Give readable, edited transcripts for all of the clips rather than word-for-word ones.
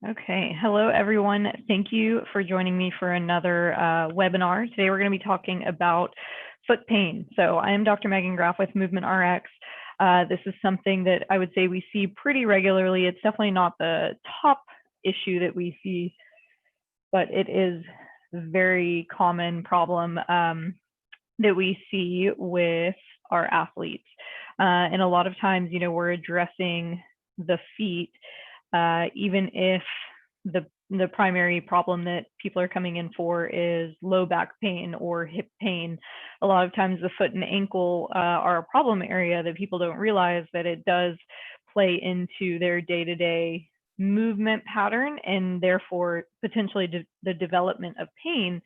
Okay, hello everyone. Thank you for joining me for another webinar. Today we're going to be talking about foot pain. So I am Dr. Megan Graff with Movement RX. This is something that I would say we see pretty regularly. It's definitely not the top issue that we see, but it is a very common problem that we see with our athletes. And a lot of times, we're addressing the feet, even if the primary problem that people are coming in for is low back pain or hip pain. A lot of times the foot and ankle are a problem area that people don't realize that it does play into their day-to-day movement pattern and therefore potentially the development of pain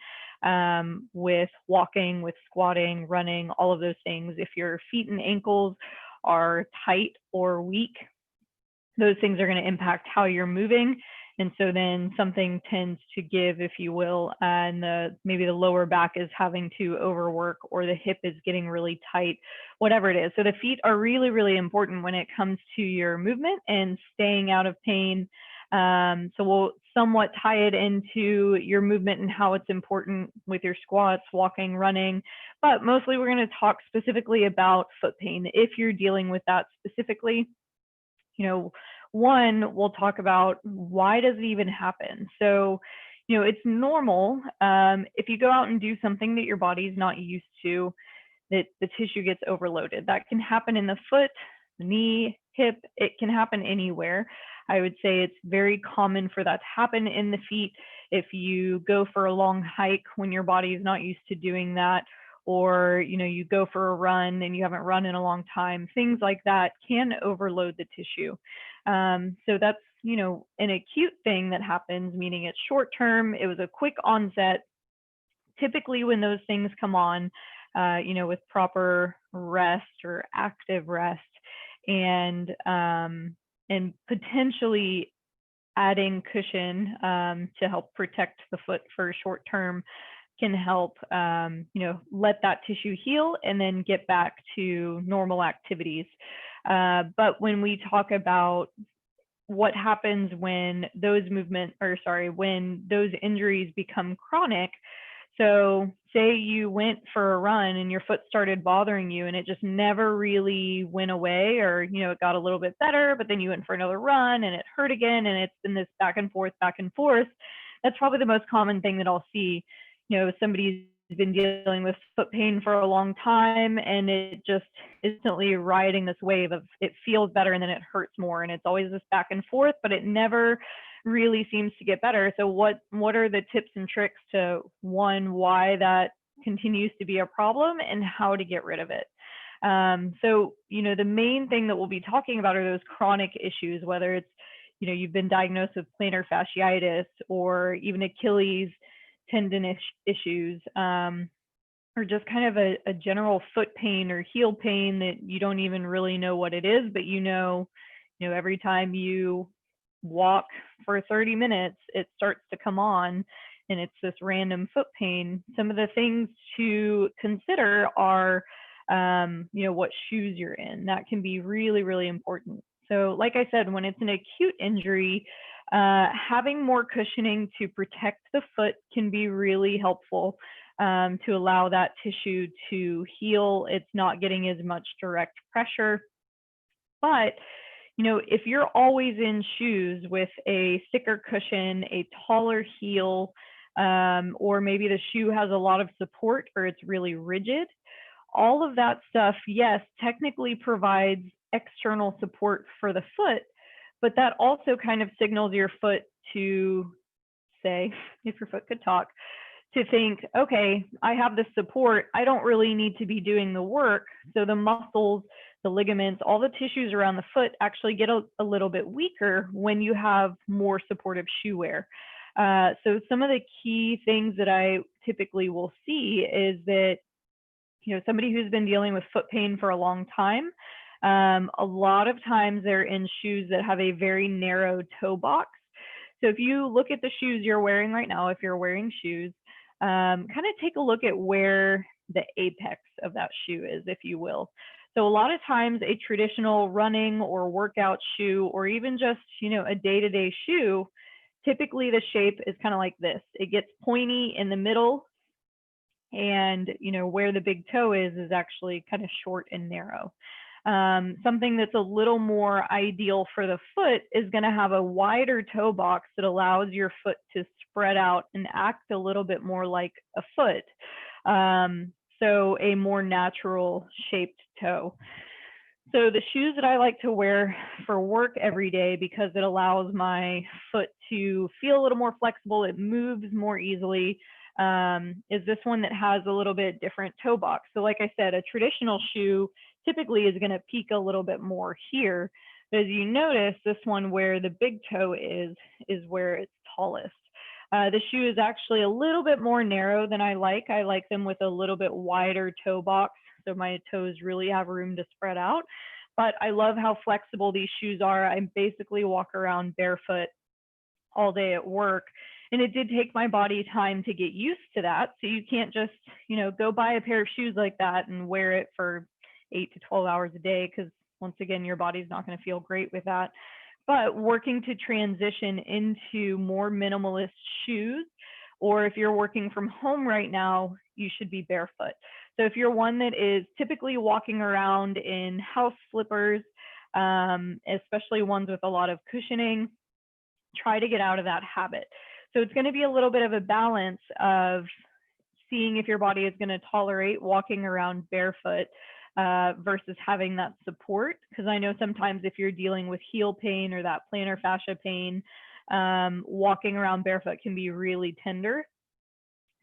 with walking, with squatting, running, all of those things. If your feet and ankles are tight or weak, those things are going to impact how you're moving. And so then something tends to give, if you will, and maybe the lower back is having to overwork or the hip is getting really tight, whatever it is. So the feet are really, really important when it comes to your movement and staying out of pain. So we'll somewhat tie it into your movement and how it's important with your squats, walking, running, but mostly we're going to talk specifically about foot pain. If you're dealing with that specifically, one, we'll talk about why does it even happen. So, it's normal if you go out and do something that your body's not used to, that the tissue gets overloaded. That can happen in the foot, the knee, hip. It can happen anywhere. I would say it's very common for that to happen in the feet. If you go for a long hike when your body is not used to doing that, or you go for a run and you haven't run in a long time, things like that can overload the tissue. So that's an acute thing that happens, meaning it's short term. It was a quick onset. Typically when those things come on, with proper rest or active rest and potentially adding cushion to help protect the foot for short term can help, let that tissue heal and then get back to normal activities. But when we talk about what happens when those when those injuries become chronic, so say you went for a run and your foot started bothering you and it just never really went away, or, it got a little bit better, but then you went for another run and it hurt again. And it's been this back and forth. That's probably the most common thing that I'll see. Somebody's been dealing with foot pain for a long time and it just instantly riding this wave of it feels better and then it hurts more. And it's always this back and forth, but it never really seems to get better. So what are the tips and tricks to, one, why that continues to be a problem and how to get rid of it? So, the main thing that we'll be talking about are those chronic issues, whether it's, you've been diagnosed with plantar fasciitis or even Achilles tendon issues, or just kind of a general foot pain or heel pain that you don't even really know what it is, but every time you walk for 30 minutes, it starts to come on and it's this random foot pain. Some of the things to consider are, what shoes you're in. That can be really, really important. So like I said, when it's an acute injury, having more cushioning to protect the foot can be really helpful to allow that tissue to heal. It's not getting as much direct pressure. But if you're always in shoes with a thicker cushion, a taller heel, or maybe the shoe has a lot of support or it's really rigid, all of that stuff, yes, technically provides external support for the foot, but that also kind of signals your foot to say, if your foot could talk, to think, okay, I have this support. I don't really need to be doing the work. So the muscles, the ligaments, all the tissues around the foot actually get a little bit weaker when you have more supportive shoe wear. So some of the key things that I typically will see is that, somebody who's been dealing with foot pain for a long time, a lot of times they're in shoes that have a very narrow toe box. So if you look at the shoes you're wearing right now, if you're wearing shoes, kind of take a look at where the apex of that shoe is, if you will. So a lot of times a traditional running or workout shoe, or even just, a day-to-day shoe, typically the shape is kind of like this. It gets pointy in the middle, and where the big toe is actually kind of short and narrow. Something that's a little more ideal for the foot is going to have a wider toe box that allows your foot to spread out and act a little bit more like a foot. So a more natural shaped toe. So the shoes that I like to wear for work every day, because it allows my foot to feel a little more flexible, it moves more easily, is this one that has a little bit different toe box. So like I said, a traditional shoe typically is going to peak a little bit more here. But as you notice, this one where the big toe is where it's tallest. The shoe is actually a little bit more narrow than I like. I like them with a little bit wider toe box, so my toes really have room to spread out. But I love how flexible these shoes are. I basically walk around barefoot all day at work, and it did take my body time to get used to that. So you can't just, go buy a pair of shoes like that and wear it for 8 to 12 hours a day, because once again, your body's not going to feel great with that. But working to transition into more minimalist shoes, or if you're working from home right now, you should be barefoot. So if you're one that is typically walking around in house slippers, especially ones with a lot of cushioning, try to get out of that habit. So it's going to be a little bit of a balance of seeing if your body is going to tolerate walking around barefoot versus having that support. Because I know sometimes if you're dealing with heel pain or that plantar fascia pain, walking around barefoot can be really tender.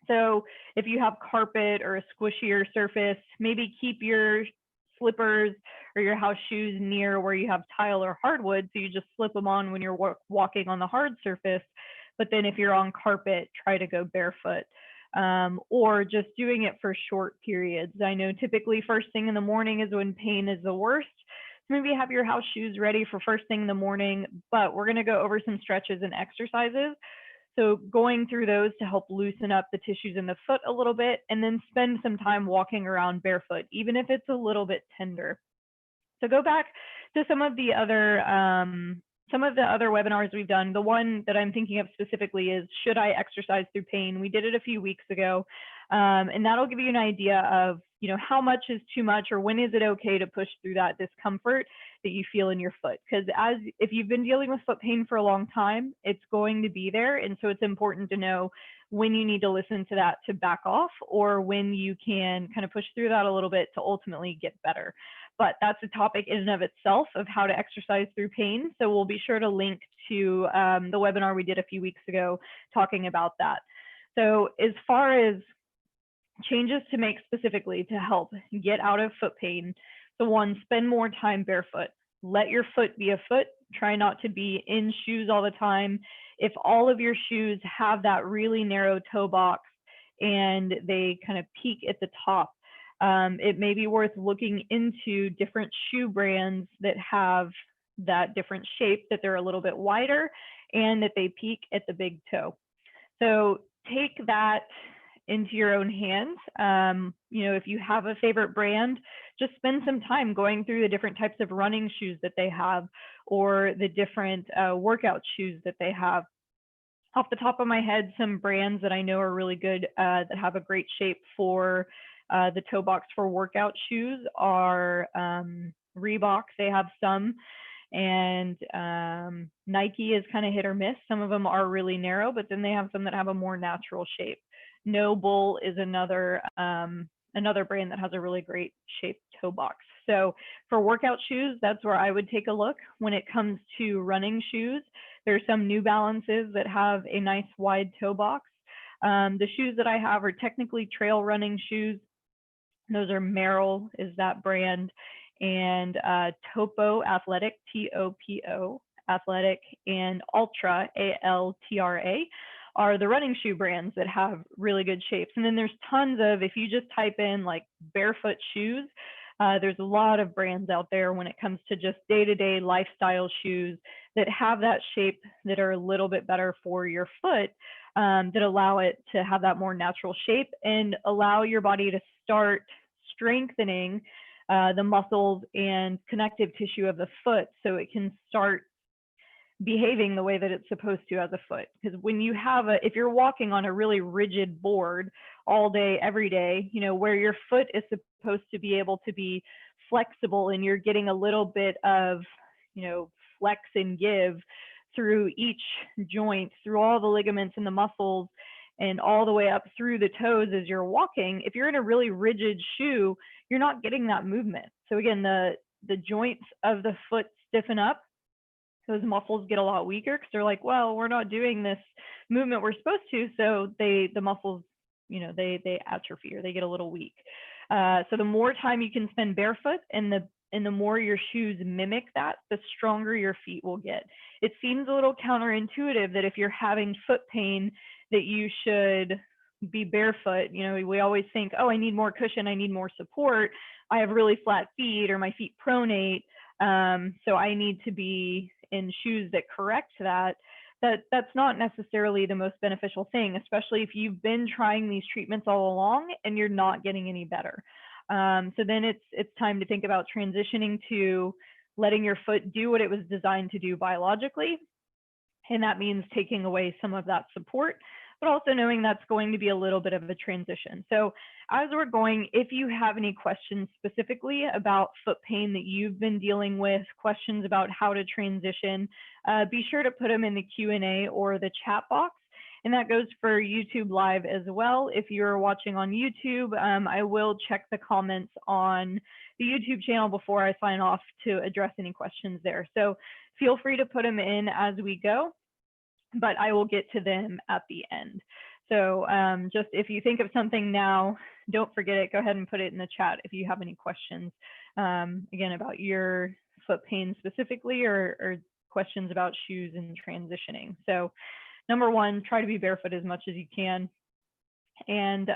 So if you have carpet or a squishier surface, maybe keep your slippers or your house shoes near where you have tile or hardwood, so you just slip them on when you're walking on the hard surface. But then if you're on carpet, try to go barefoot. Or just doing it for short periods. I know typically first thing in the morning is when pain is the worst. So maybe have your house shoes ready for first thing in the morning, but we're going to go over some stretches and exercises. So going through those to help loosen up the tissues in the foot a little bit, and then spend some time walking around barefoot, even if it's a little bit tender. So go back to some of the other webinars we've done. The one that I'm thinking of specifically is, should I exercise through pain? We did it a few weeks ago, and that'll give you an idea of how much is too much, or when is it okay to push through that discomfort that you feel in your foot. Because if you've been dealing with foot pain for a long time, it's going to be there, and so it's important to know when you need to listen to that to back off, or when you can kind of push through that a little bit to ultimately get better. But that's a topic in and of itself of how to exercise through pain. So we'll be sure to link to the webinar we did a few weeks ago talking about that. So as far as changes to make specifically to help get out of foot pain, so one, spend more time barefoot. Let your foot be a foot. Try not to be in shoes all the time. If all of your shoes have that really narrow toe box and they kind of peak at the top, it may be worth looking into different shoe brands that have that different shape, that they're a little bit wider and that they peak at the big toe. So take that into your own hands. If you have a favorite brand, just spend some time going through the different types of running shoes that they have, or the different workout shoes that they have. Off the top of my head, some brands that I know are really good that have a great shape for the toe box for workout shoes are Reebok. They have some, and Nike is kind of hit or miss. Some of them are really narrow, but then they have some that have a more natural shape. No Bull is another brand that has a really great shaped toe box. So for workout shoes, that's where I would take a look. When it comes to running shoes, there's some New Balances that have a nice wide toe box. The shoes that I have are technically trail running shoes. Those are Merrell is that brand, and Topo Athletic, T-O-P-O Athletic, and Ultra, A-L-T-R-A, are the running shoe brands that have really good shapes. And then there's tons of, if you just type in like barefoot shoes, there's a lot of brands out there when it comes to just day-to-day lifestyle shoes that have that shape, that are a little bit better for your foot, that allow it to have that more natural shape and allow your body to start strengthening the muscles and connective tissue of the foot, so it can start behaving the way that it's supposed to as a foot. Because when you have if you're walking on a really rigid board all day, every day, where your foot is supposed to be able to be flexible and you're getting a little bit of, flex and give through each joint, through all the ligaments and the muscles, and all the way up through the toes as you're walking. If you're in a really rigid shoe, you're not getting that movement. So again, the joints of the foot stiffen up. Those muscles get a lot weaker because they're like, well, we're not doing this movement we're supposed to. So the muscles, they atrophy or they get a little weak. So the more time you can spend barefoot and the more your shoes mimic that, the stronger your feet will get. It seems a little counterintuitive that if you're having foot pain, that you should be barefoot. We always think, oh, I need more cushion, I need more support. I have really flat feet or my feet pronate. So I need to be in shoes that correct that. That's not necessarily the most beneficial thing, especially if you've been trying these treatments all along and you're not getting any better. So then it's time to think about transitioning to letting your foot do what it was designed to do biologically. And that means taking away some of that support, but also knowing that's going to be a little bit of a transition. So as we're going, if you have any questions specifically about foot pain that you've been dealing with, questions about how to transition, be sure to put them in the Q&A or the chat box. And that goes for YouTube Live as well. If you're watching on YouTube, I will check the comments on the YouTube channel before I sign off to address any questions there. So feel free to put them in as we go, but I will get to them at the end. So just if you think of something now, don't forget it. Go ahead and put it in the chat if you have any questions, again, about your foot pain specifically or questions about shoes and transitioning. So number one, try to be barefoot as much as you can. And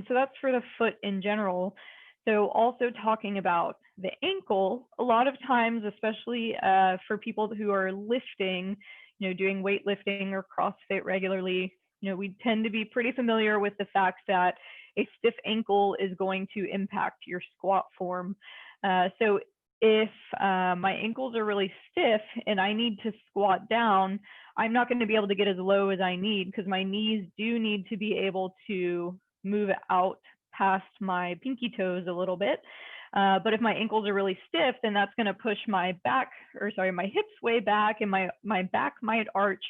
so that's for the foot in general. So also talking about the ankle, a lot of times, especially for people who are lifting, doing weightlifting or CrossFit regularly, we tend to be pretty familiar with the fact that a stiff ankle is going to impact your squat form. So if my ankles are really stiff and I need to squat down, I'm not going to be able to get as low as I need because my knees do need to be able to move out past my pinky toes a little bit. But if my ankles are really stiff, then that's going to push my hips way back and my back might arch.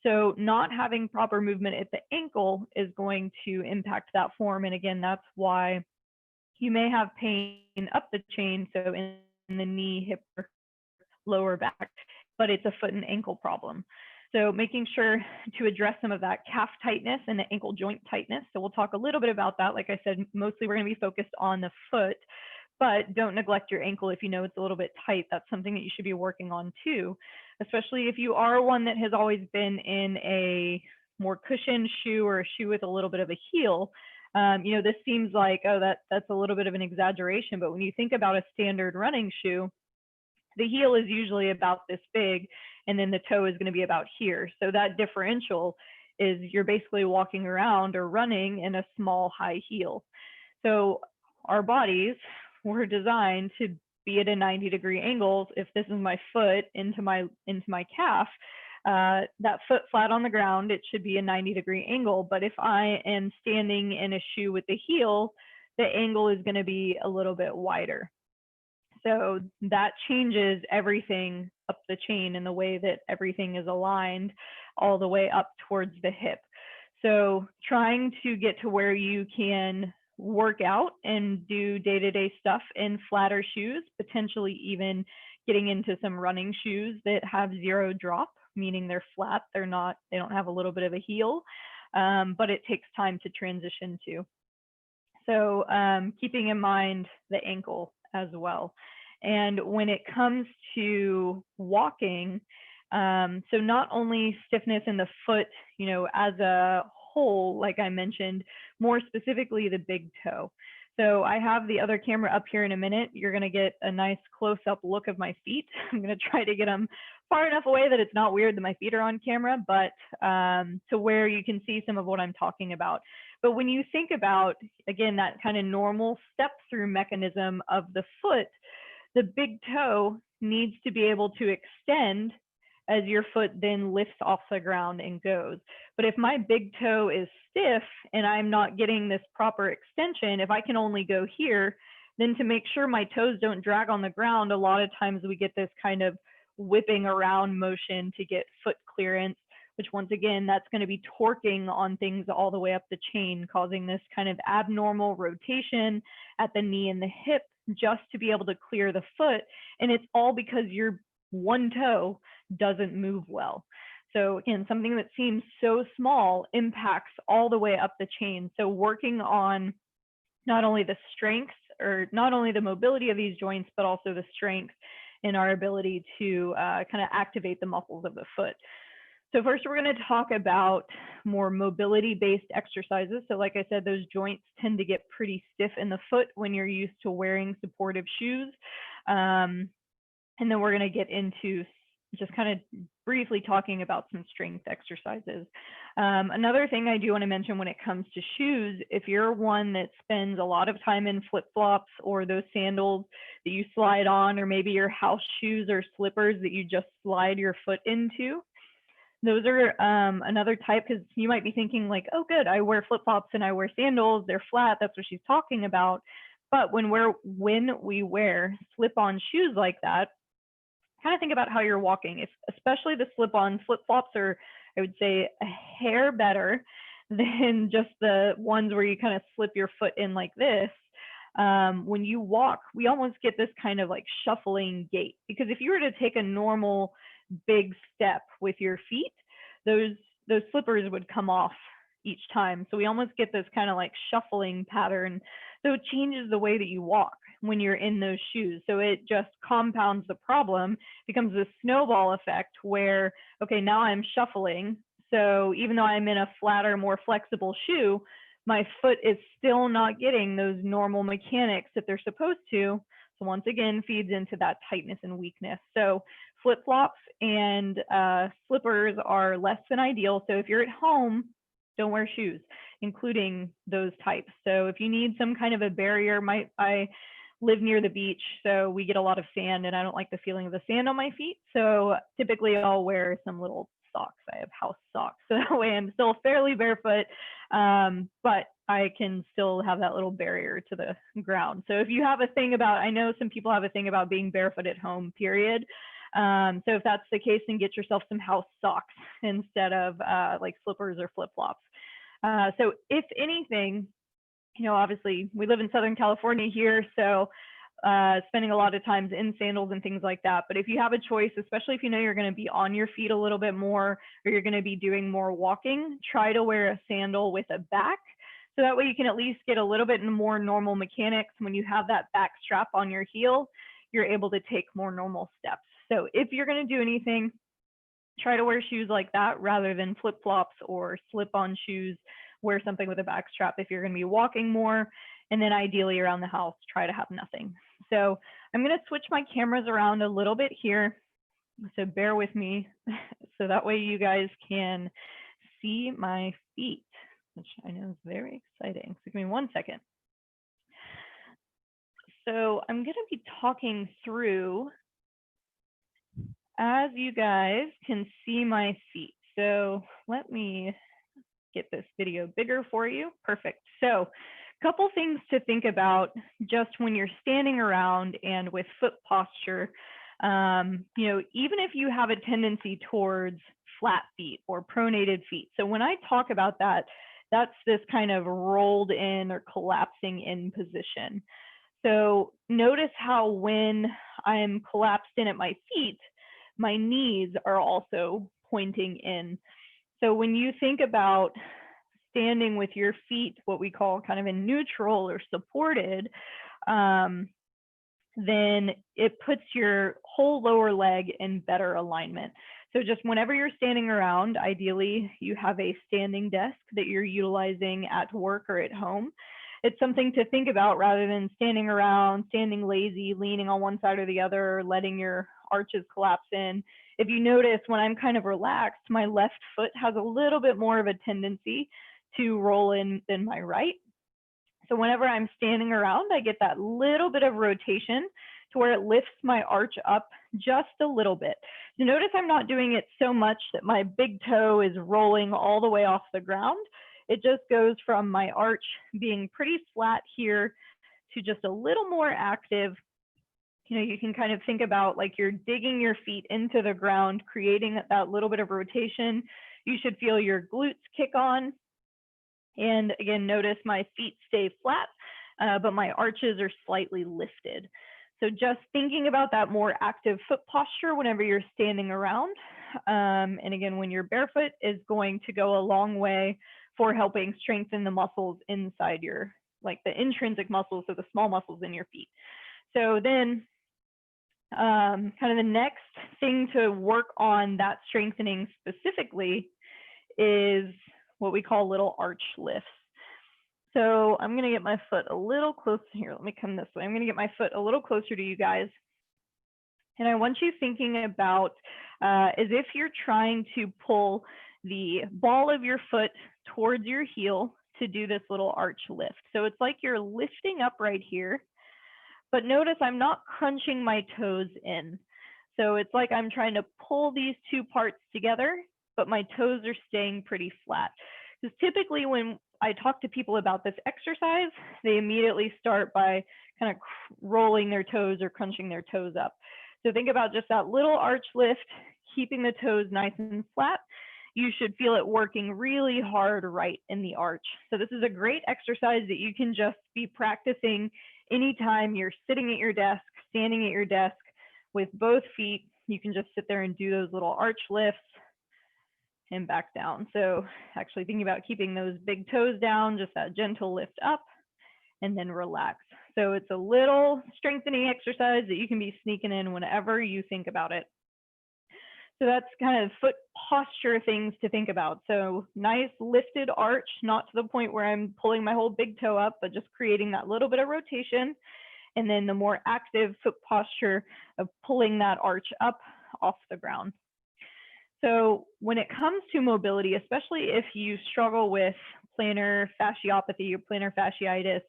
So not having proper movement at the ankle is going to impact that form. And again, that's why you may have pain up the chain, so in the knee, hip, lower back, but it's a foot and ankle problem. So making sure to address some of that calf tightness and the ankle joint tightness. So we'll talk a little bit about that. Like I said, mostly we're going to be focused on the foot, but don't neglect your ankle if you know it's a little bit tight. That's something that you should be working on too, especially if you are one that has always been in a more cushioned shoe or a shoe with a little bit of a heel. This seems like, oh, that's a little bit of an exaggeration, but when you think about a standard running shoe, the heel is usually about this big, and then the toe is going to be about here. So that differential is you're basically walking around or running in a small high heel. So our bodies were designed to be at a 90-degree angle. If this is my foot into my calf, that foot flat on the ground, it should be a 90-degree angle. But if I am standing in a shoe with the heel, the angle is going to be a little bit wider. So that changes everything up the chain in the way that everything is aligned all the way up towards the hip. So trying to get to where you can work out and do day-to-day stuff in flatter shoes, potentially even getting into some running shoes that have zero drop, meaning they're flat, they don't have a little bit of a heel, but it takes time to transition to. So keeping in mind the ankle as well. And when it comes to walking, so not only stiffness in the foot, as a whole, like I mentioned, more specifically the big toe. So I have the other camera up here in a minute. You're going to get a nice close-up look of my feet. I'm going to try to get them far enough away that it's not weird that my feet are on camera, but to where you can see some of what I'm talking about. But when you think about, again, that kind of normal step-through mechanism of the foot, the big toe needs to be able to extend as your foot then lifts off the ground and goes. But if my big toe is stiff and I'm not getting this proper extension, if I can only go here, then to make sure my toes don't drag on the ground, a lot of times we get this kind of whipping around motion to get foot clearance, which once again, that's going to be torquing on things all the way up the chain, causing this kind of abnormal rotation at the knee and the hip just to be able to clear the foot. And it's all because your one toe doesn't move well. So again, something that seems so small impacts all the way up the chain. So working on not only the strength or not only the mobility of these joints, but also the strength in our ability to kind of activate the muscles of the foot. So first, we're going to talk about more mobility-based exercises. So like I said, those joints tend to get pretty stiff in the foot when you're used to wearing supportive shoes. And then we're going to get into just kind of briefly talking about some strength exercises. Another thing I do want to mention when it comes to shoes, if you're one that spends a lot of time in flip-flops or those sandals that you slide on, or maybe your house shoes or slippers that you just slide your foot into, those are another type, because you might be thinking like, oh, good, I wear flip-flops and I wear sandals, they're flat, that's what she's talking about. But when we wear slip-on shoes like that, kind of think about how you're walking. Especially the slip-on, flip-flops are, I would say, a hair better than just the ones where you kind of slip your foot in like this. When you walk, we almost get this kind of like shuffling gait, because if you were to take a normal big step with your feet, those slippers would come off each time. So we almost get this kind of like shuffling pattern. So it changes the way that you walk when you're in those shoes. So it just compounds the problem, becomes this snowball effect where, okay, now I'm shuffling. So even though I'm in a flatter, more flexible shoe, my foot is still not getting those normal mechanics that they're supposed to. So once again, feeds into that tightness and weakness. So flip-flops and slippers are less than ideal. So if you're at home, don't wear shoes, including those types. So if you need some kind of a barrier, I live near the beach, so we get a lot of sand, and I don't like the feeling of the sand on my feet. So typically I'll wear some little socks. I have house socks, so that way I'm still fairly barefoot, but I can still have that little barrier to the ground. So if you have a thing about, I know some people have a thing about being barefoot at home, period. So if that's the case, then get yourself some house socks instead of like slippers or flip-flops. So if anything, you know, obviously we live in Southern California here, so spending a lot of times in sandals and things like that. But if you have a choice, especially if you know you're going to be on your feet a little bit more, or you're going to be doing more walking, try to wear a sandal with a back. So that way you can at least get a little bit more normal mechanics. When you have that back strap on your heel, you're able to take more normal steps. So if you're going to do anything, try to wear shoes like that rather than flip-flops or slip-on shoes. Wear something with a back strap if you're going to be walking more. And then ideally around the house, try to have nothing. So I'm going to switch my cameras around a little bit here. So bear with me. So that way you guys can see my feet, which I know is very exciting. So give me 1 second. So I'm going to be talking through as you guys can see my feet. So let me get this video bigger for you. Perfect. So a couple things to think about just when you're standing around and with foot posture. You know, even if you have a tendency towards flat feet or pronated feet. So when I talk about that, that's this kind of rolled in or collapsing in position. So notice how when I'm collapsed in at my feet, my knees are also pointing in. So when you think about standing with your feet, what we call kind of in neutral or supported, then it puts your whole lower leg in better alignment. So just whenever you're standing around, ideally you have a standing desk that you're utilizing at work or at home. It's something to think about rather than standing around, standing lazy, leaning on one side or the other, letting your arches collapse in. If you notice, when I'm kind of relaxed, my left foot has a little bit more of a tendency to roll in than my right. So whenever I'm standing around, I get that little bit of rotation to where it lifts my arch up just a little bit. So notice I'm not doing it so much that my big toe is rolling all the way off the ground. It just goes from my arch being pretty flat here to just a little more active. You know, you can kind of think about like you're digging your feet into the ground, creating that little bit of rotation. You should feel your glutes kick on. And again, notice my feet stay flat, but my arches are slightly lifted. So just thinking about that more active foot posture whenever you're standing around. And again, when you're barefoot is going to go a long way for helping strengthen the muscles inside your, like the intrinsic muscles, so the small muscles in your feet. So then kind of the next thing to work on that strengthening specifically is what we call little arch lifts. So I'm going to get my foot a little closer here. Let me come this way. I'm going to get my foot a little closer to you guys. And I want you thinking about as if you're trying to pull the ball of your foot towards your heel to do this little arch lift. So it's like you're lifting up right here, but notice I'm not crunching my toes in. So it's like I'm trying to pull these two parts together, but my toes are staying pretty flat. Because typically when I talk to people about this exercise, they immediately start by kind of rolling their toes or crunching their toes up. So think about just that little arch lift, keeping the toes nice and flat. You should feel it working really hard right in the arch. So this is a great exercise that you can just be practicing anytime you're sitting at your desk, standing at your desk with both feet. You can just sit there and do those little arch lifts and back down. So actually thinking about keeping those big toes down, just that gentle lift up and then relax. So it's a little strengthening exercise that you can be sneaking in whenever you think about it. So that's kind of foot posture things to think about. So nice lifted arch, not to the point where I'm pulling my whole big toe up, but just creating that little bit of rotation. And then the more active foot posture of pulling that arch up off the ground. So when it comes to mobility, especially if you struggle with plantar fasciopathy or plantar fasciitis,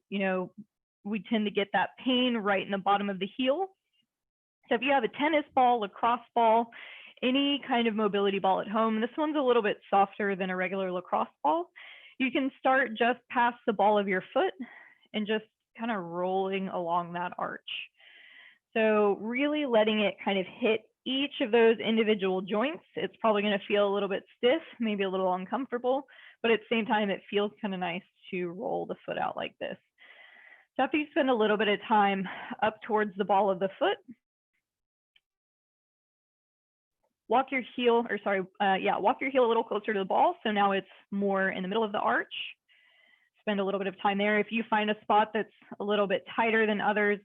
you know, we tend to get that pain right in the bottom of the heel. So if you have a tennis ball, lacrosse ball, any kind of mobility ball at home, this one's a little bit softer than a regular lacrosse ball. You can start just past the ball of your foot and just kind of rolling along that arch. So really letting it kind of hit each of those individual joints. It's probably going to feel a little bit stiff, maybe a little uncomfortable, but at the same time, it feels kind of nice to roll the foot out like this. So after you spend a little bit of time up towards the ball of the foot, walk your heel a little closer to the ball. So now it's more in the middle of the arch. Spend a little bit of time there. If you find a spot that's a little bit tighter than others,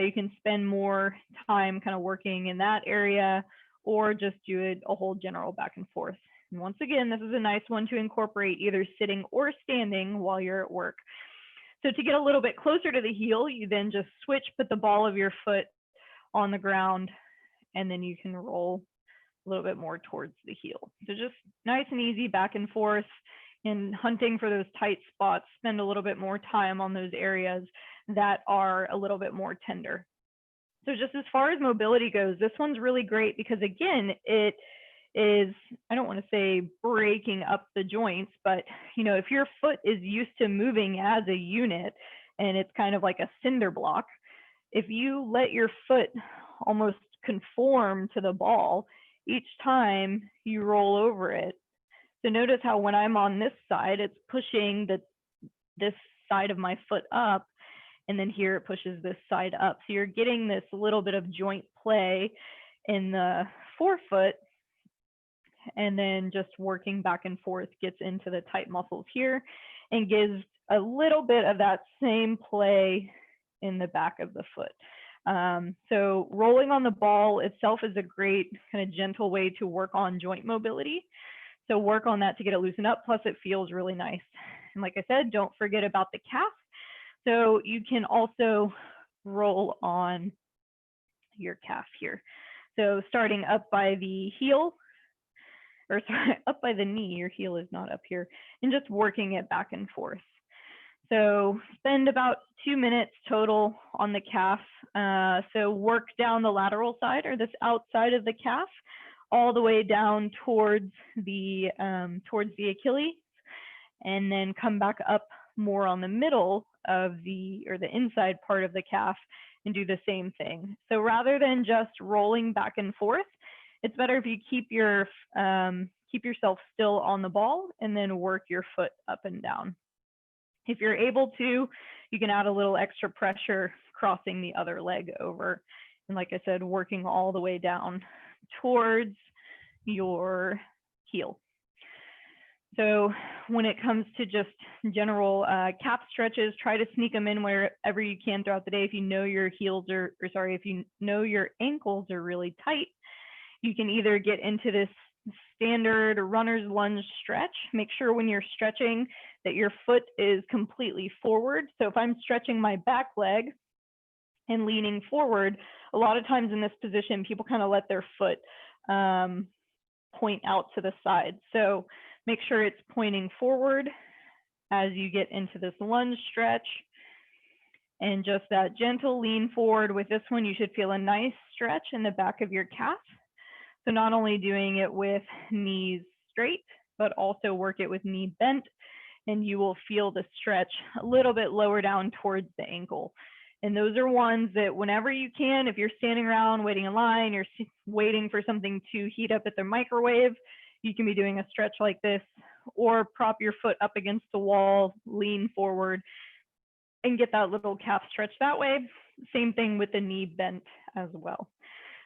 you can spend more time kind of working in that area or just do it a whole general back and forth. And once again, this is a nice one to incorporate either sitting or standing while you're at work. So to get a little bit closer to the heel, you then just switch, put the ball of your foot on the ground, and then you can roll a little bit more towards the heel. So just nice and easy back and forth. In hunting for those tight spots, spend a little bit more time on those areas that are a little bit more tender. So just as far as mobility goes, this one's really great because again, it is, I don't want to say breaking up the joints, but you know, if your foot is used to moving as a unit and it's kind of like a cinder block, if you let your foot almost conform to the ball each time you roll over it. So notice how when I'm on this side, it's pushing this side of my foot up, and then here it pushes this side up. So you're getting this little bit of joint play in the forefoot, and then just working back and forth gets into the tight muscles here and gives a little bit of that same play in the back of the foot. So rolling on the ball itself is a great kind of gentle way to work on joint mobility. So work on that to get it loosened up, plus it feels really nice. And like I said, don't forget about the calf. So you can also roll on your calf here. So starting up by the heel, or sorry, up by the knee, your heel is not up here, and just working it back and forth. So spend about 2 minutes total on the calf. So work down the lateral side, or this outside of the calf, all the way down towards the Achilles, and then come back up more on the middle of the inside part of the calf and do the same thing. So rather than just rolling back and forth, it's better if you keep yourself still on the ball and then work your foot up and down. If you're able to, you can add a little extra pressure crossing the other leg over. And like I said, working all the way down towards your heel. So when it comes to just general calf stretches, try to sneak them in wherever you can throughout the day. If you know your if you know your ankles are really tight, you can either get into this standard runner's lunge stretch. Make sure when you're stretching that your foot is completely forward. So if I'm stretching my back leg and leaning forward, a lot of times in this position, people kind of let their foot point out to the side. So make sure it's pointing forward as you get into this lunge stretch. And just that gentle lean forward. With this one, you should feel a nice stretch in the back of your calf. So not only doing it with knees straight, but also work it with knee bent, and you will feel the stretch a little bit lower down towards the ankle. And those are ones that whenever you can, if you're standing around waiting in line, you're waiting for something to heat up at the microwave, you can be doing a stretch like this, or prop your foot up against the wall, lean forward, and get that little calf stretch that way. Same thing with the knee bent as well.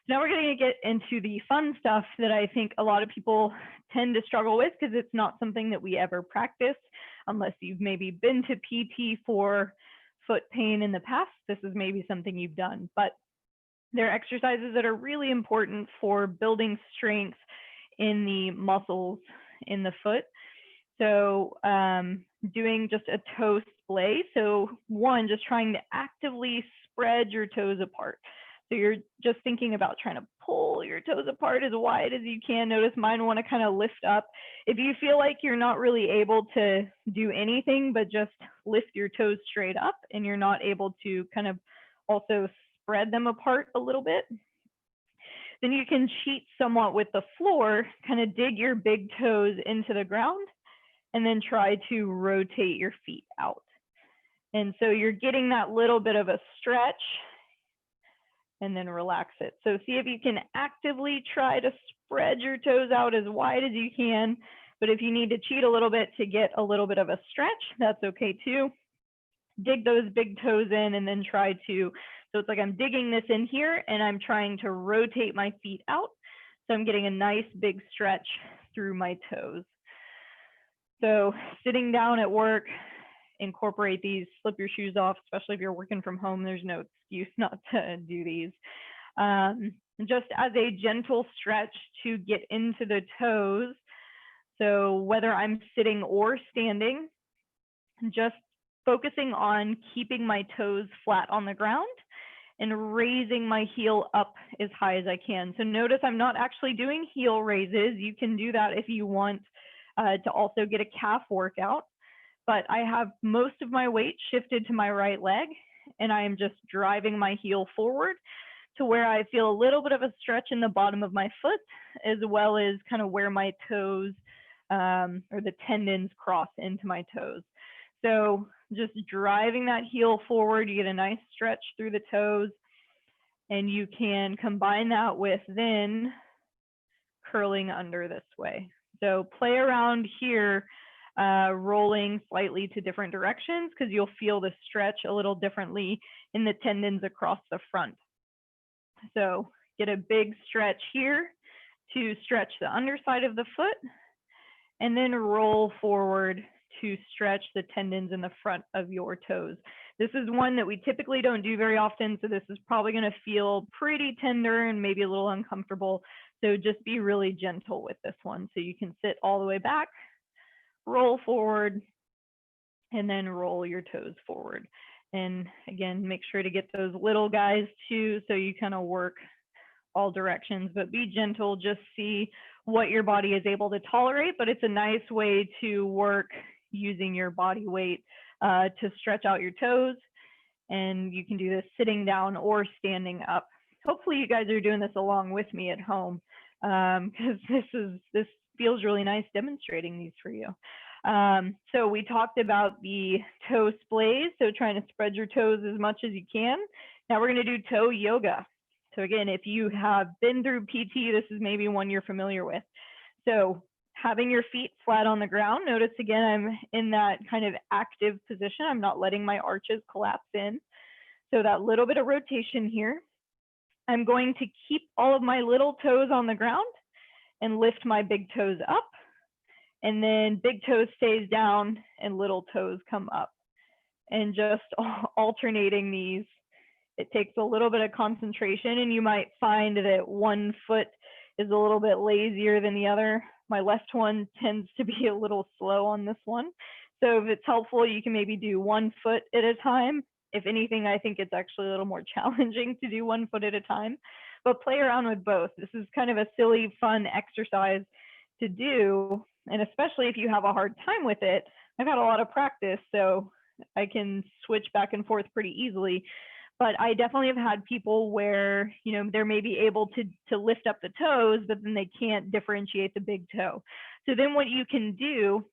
Now we're going to get into the fun stuff that I think a lot of people tend to struggle with because it's not something that we ever practice unless you've maybe been to PT for foot pain in the past. This is maybe something you've done, but there are exercises that are really important for building strength in the muscles in the foot. So doing just a toe splay. So one, just trying to actively spread your toes apart. So you're just thinking about trying to pull your toes apart as wide as you can. Notice mine want to kind of lift up. If you feel like you're not really able to do anything but just lift your toes straight up and you're not able to kind of also spread them apart a little bit, then you can cheat somewhat with the floor, kind of dig your big toes into the ground and then try to rotate your feet out. And so you're getting that little bit of a stretch and then relax it. So see if you can actively try to spread your toes out as wide as you can. But if you need to cheat a little bit to get a little bit of a stretch, that's okay too. Dig those big toes in and then try to, so it's like I'm digging this in here and I'm trying to rotate my feet out. So I'm getting a nice big stretch through my toes. So sitting down at work, incorporate these, slip your shoes off, especially if you're working from home, there's no excuse not to do these. Just as a gentle stretch to get into the toes. So whether I'm sitting or standing, just focusing on keeping my toes flat on the ground and raising my heel up as high as I can. So notice I'm not actually doing heel raises. You can do that if you want to also get a calf workout. But I have most of my weight shifted to my right leg, and I am just driving my heel forward to where I feel a little bit of a stretch in the bottom of my foot, as well as kind of where my toes or the tendons cross into my toes. So just driving that heel forward, you get a nice stretch through the toes, and you can combine that with then curling under this way. So play around here, rolling slightly to different directions because you'll feel the stretch a little differently in the tendons across the front. So get a big stretch here to stretch the underside of the foot, and then roll forward to stretch the tendons in the front of your toes. This is one that we typically don't do very often, so this is probably going to feel pretty tender and maybe a little uncomfortable. So just be really gentle with this one. So you can sit all the way back, roll forward, and then roll your toes forward. And again, make sure to get those little guys too, so you kind of work all directions, but be gentle, just see what your body is able to tolerate. But it's a nice way to work using your body weight to stretch out your toes. And you can do this sitting down or standing up. Hopefully you guys are doing this along with me at home, because this feels really nice demonstrating these for you. So we talked about the toe splays, so trying to spread your toes as much as you can. Now we're going to do toe yoga. So again, if you have been through PT, this is maybe one you're familiar with. So having your feet flat on the ground. Notice again, I'm in that kind of active position. I'm not letting my arches collapse in. So that little bit of rotation here. I'm going to keep all of my little toes on the ground and lift my big toes up. And then big toes stays down and little toes come up. And just alternating these. It takes a little bit of concentration, and you might find that one foot is a little bit lazier than the other. My left one tends to be a little slow on this one. So if it's helpful, you can maybe do 1 foot at a time. If anything, I think it's actually a little more challenging to do 1 foot at a time, but play around with both. This is kind of a silly, fun exercise to do. And especially if you have a hard time with it, I've had a lot of practice, so I can switch back and forth pretty easily. But I definitely have had people where, you know, they're maybe able to lift up the toes, but then they can't differentiate the big toe. So then what you can do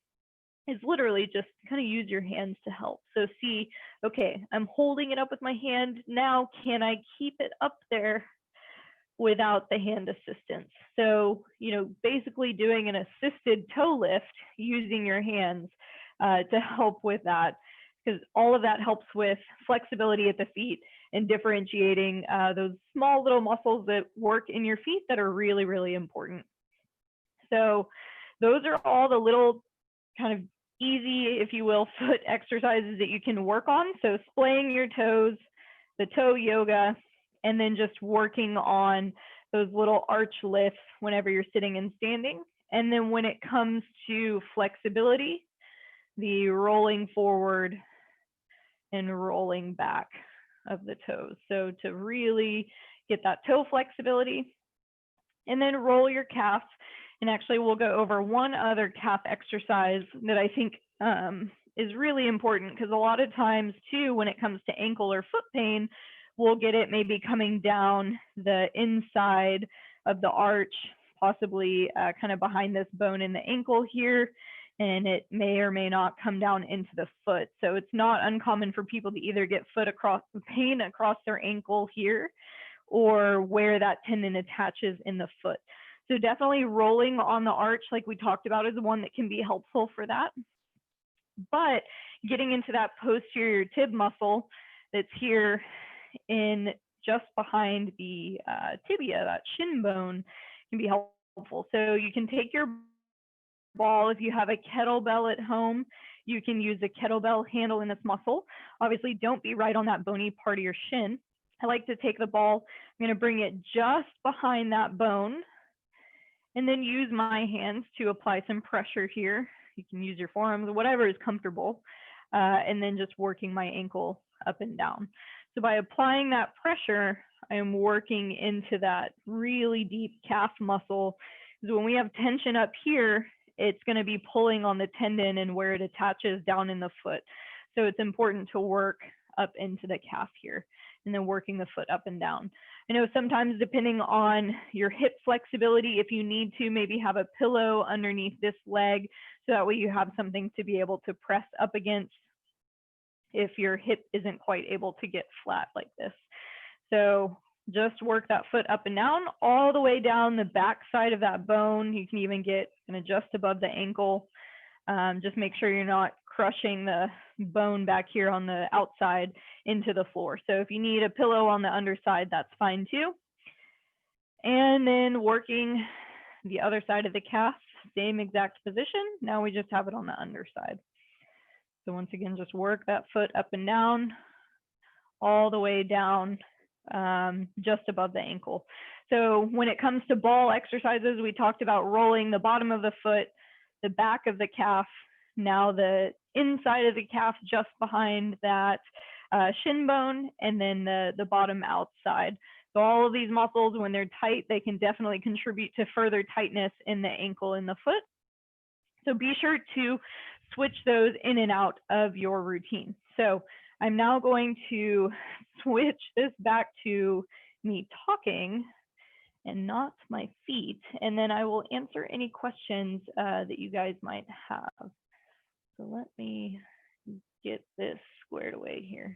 is literally just kind of use your hands to help. So see, okay, I'm holding it up with my hand. Now, can I keep it up there without the hand assistance? So, you know, basically doing an assisted toe lift using your hands to help with that, because all of that helps with flexibility at the feet and differentiating those small little muscles that work in your feet that are really, really important. So those are all the little kind of easy, if you will, foot exercises that you can work on. So splaying your toes, the toe yoga, and then just working on those little arch lifts whenever you're sitting and standing. And then when it comes to flexibility, the rolling forward and rolling back of the toes. So to really get that toe flexibility, and then roll your calf. And actually we'll go over one other calf exercise that I think is really important, because a lot of times too, when it comes to ankle or foot pain, we'll get it maybe coming down the inside of the arch, possibly kind of behind this bone in the ankle here, and it may or may not come down into the foot. So it's not uncommon for people to either get pain across their ankle here, or where that tendon attaches in the foot. So definitely rolling on the arch, like we talked about, is one that can be helpful for that. But getting into that posterior tib muscle that's here in just behind the tibia, that shin bone, can be helpful. So you can take your ball. If you have a kettlebell at home, you can use a kettlebell handle in this muscle. Obviously, don't be right on that bony part of your shin. I like to take the ball, I'm going to bring it just behind that bone, and then use my hands to apply some pressure here. You can use your forearms, whatever is comfortable, and then just working my ankle up and down. So by applying that pressure, I am working into that really deep calf muscle. Because when we have tension up here, it's going to be pulling on the tendon and where it attaches down in the foot. So it's important to work up into the calf here, and then working the foot up and down. I know sometimes, depending on your hip flexibility, if you need to maybe have a pillow underneath this leg, so that way you have something to be able to press up against if your hip isn't quite able to get flat like this. So just work that foot up and down, all the way down the back side of that bone. You can even get just above the ankle. Just make sure you're not crushing the bone back here on the outside into the floor. So if you need a pillow on the underside, that's fine too. And then working the other side of the calf, same exact position. Now we just have it on the underside. So once again, just work that foot up and down, all the way down, just above the ankle. So when it comes to ball exercises, we talked about rolling the bottom of the foot, the back of the calf, now the inside of the calf just behind that shin bone, and then the bottom outside. So all of these muscles, when they're tight, they can definitely contribute to further tightness in the ankle and the foot. So be sure to switch those in and out of your routine. So I'm now going to switch this back to me talking and not my feet, and then I will answer any questions that you guys might have. So let me get this squared away here.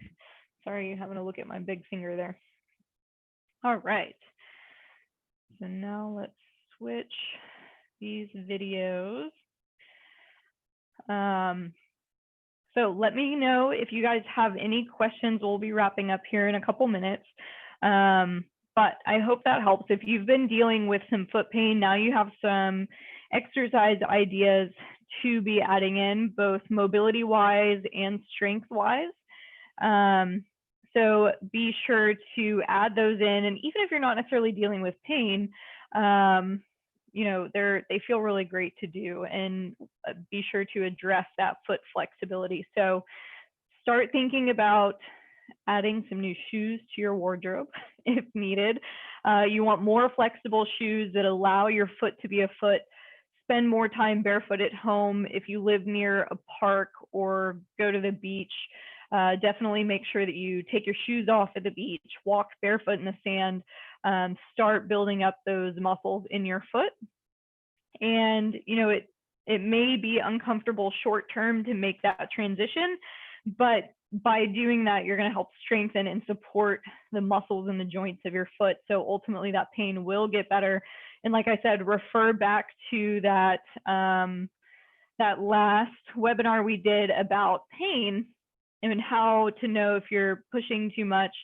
Sorry, you're having to look at my big finger there. All right. So now let's switch these videos. So let me know if you guys have any questions. We'll be wrapping up here in a couple minutes. But I hope that helps. If you've been dealing with some foot pain, now you have some exercise ideas to be adding in, both mobility-wise and strength-wise. So be sure to add those in. And even if you're not necessarily dealing with pain, you know, they feel really great to do, and be sure to address that foot flexibility. So start thinking about adding some new shoes to your wardrobe if needed. You want more flexible shoes that allow your foot to be a foot. Spend more time barefoot at home. If you live near a park or go to the beach, definitely make sure that you take your shoes off at the beach, walk barefoot in the sand, start building up those muscles in your foot. And, you know, it may be uncomfortable short term to make that transition, but by doing that, you're going to help strengthen and support the muscles and the joints of your foot. So ultimately that pain will get better. And like I said, refer back to that, that last webinar we did about pain and how to know if you're pushing too much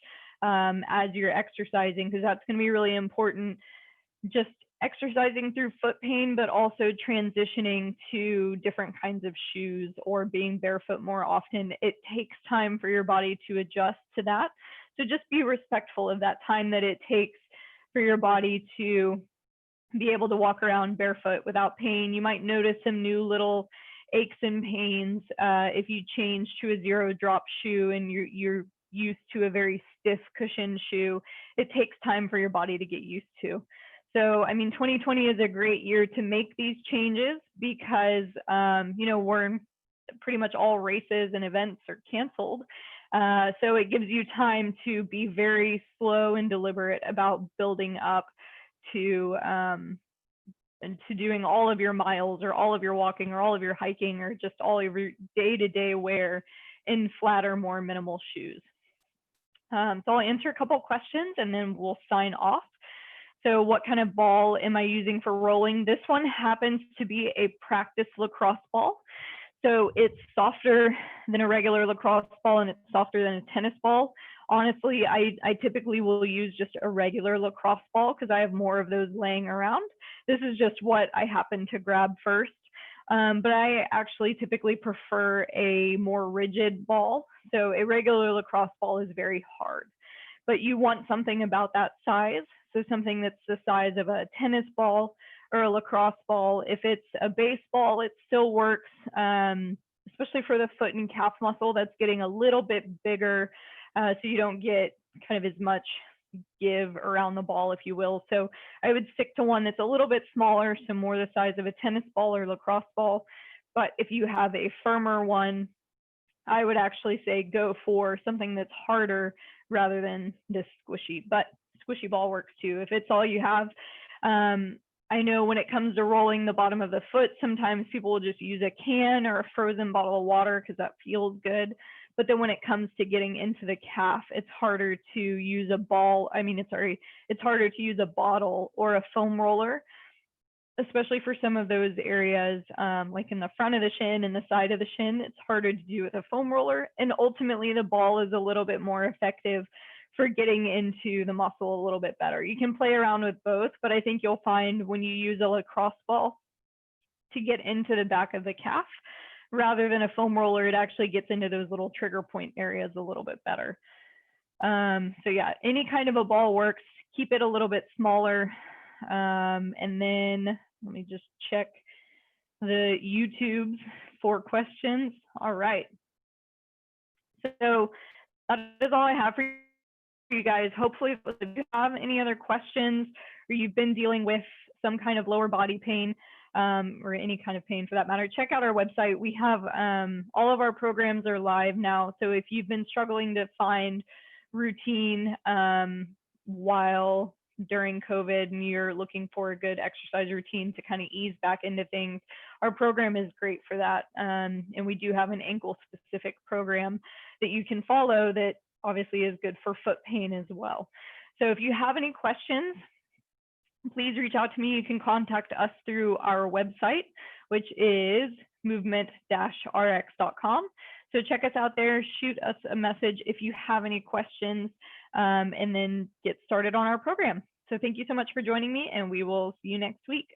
as you're exercising, because that's going to be really important. Just exercising through foot pain, but also transitioning to different kinds of shoes or being barefoot more often. It takes time for your body to adjust to that. So just be respectful of that time that it takes for your body to be able to walk around barefoot without pain. You might notice some new little aches and pains if you change to a zero drop shoe and you're used to a very stiff cushioned shoe. It takes time for your body to get used to. So, I mean, 2020 is a great year to make these changes because, you know, we're pretty much all races and events are canceled. So it gives you time to be very slow and deliberate about building up to doing all of your miles or all of your walking or all of your hiking or just all of your day-to-day wear in flatter, more minimal shoes. So I'll answer a couple questions and then we'll sign off. So what kind of ball am I using for rolling? This one happens to be a practice lacrosse ball. So it's softer than a regular lacrosse ball and it's softer than a tennis ball. Honestly, I typically will use just a regular lacrosse ball because I have more of those laying around. This is just what I happen to grab first. But I actually typically prefer a more rigid ball. So a regular lacrosse ball is very hard, but you want something about that size. So something that's the size of a tennis ball or a lacrosse ball. If it's a baseball, it still works, especially for the foot and calf muscle that's getting a little bit bigger, so you don't get kind of as much give around the ball, if you will. So I would stick to one that's a little bit smaller, so more the size of a tennis ball or lacrosse ball. But if you have a firmer one, I would actually say go for something that's harder rather than this squishy. But squishy ball works too if it's all you have. I know when it comes to rolling the bottom of the foot, sometimes people will just use a can or a frozen bottle of water because that feels good. But then when it comes to getting into the calf, it's harder to use a ball. I mean, it's harder to use a bottle or a foam roller, especially for some of those areas, like in the front of the shin and the side of the shin. It's harder to do with a foam roller. And ultimately, the ball is a little bit more effective for getting into the muscle a little bit better. You can play around with both, but I think you'll find when you use a lacrosse ball to get into the back of the calf, rather than a foam roller, it actually gets into those little trigger point areas a little bit better. So yeah, any kind of a ball works. Keep it a little bit smaller. And then let me just check the YouTubes for questions. All right. So that is all I have for you guys. Hopefully, if you have any other questions or you've been dealing with some kind of lower body pain, or any kind of pain for that matter, check out our website. We have all of our programs are live now. So if you've been struggling to find routine while during COVID and you're looking for a good exercise routine to kind of ease back into things, our program is great for that. And we do have an ankle specific program that you can follow that obviously is good for foot pain as well. So if you have any questions, please reach out to me. You can contact us through our website, which is movement-rx.com. So check us out there, shoot us a message if you have any questions, and then get started on our program. So thank you so much for joining me, and we will see you next week.